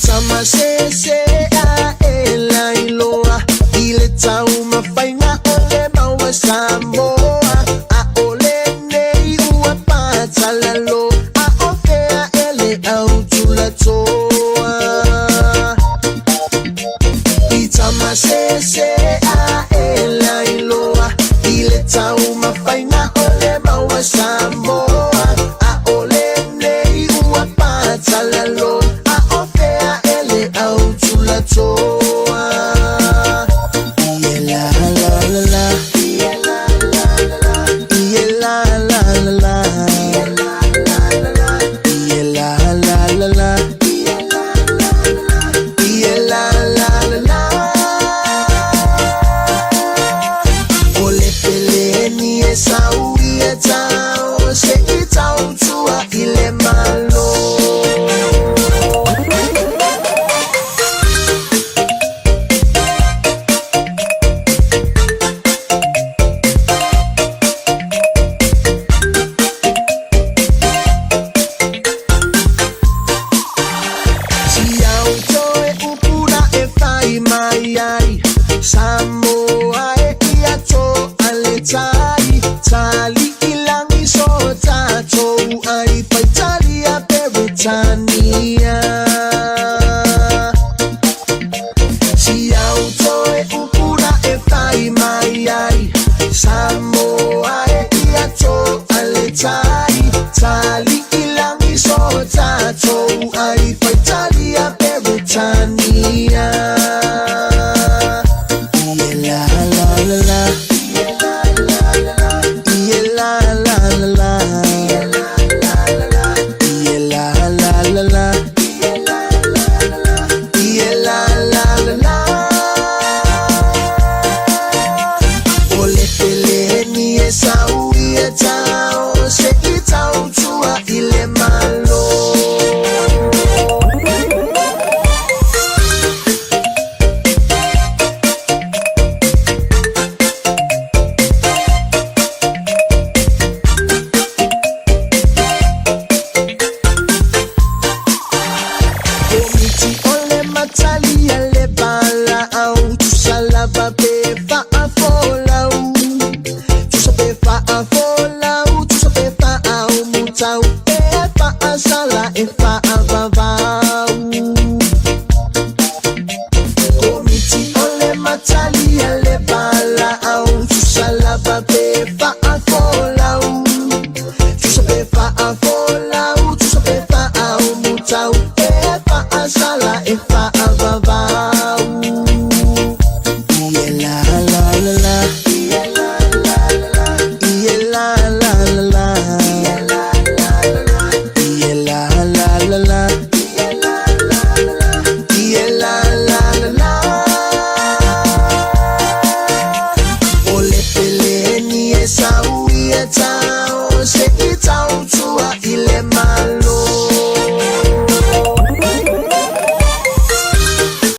Itama se a ela iloa ileta uma faina ole maua samboa a ole nei ua patalalo a ofea ele au tulatoa. Itama se a ela iloa ileta uma faina ole maua samboa a ole nei ua patalalo a ofea ele au tulatoa. Tali ilang iso tato ay Italia Peritania. Si auto e upuna e fai mai Samoa e iato aletai. Tali ilang iso tato ay Italia Peritania. It's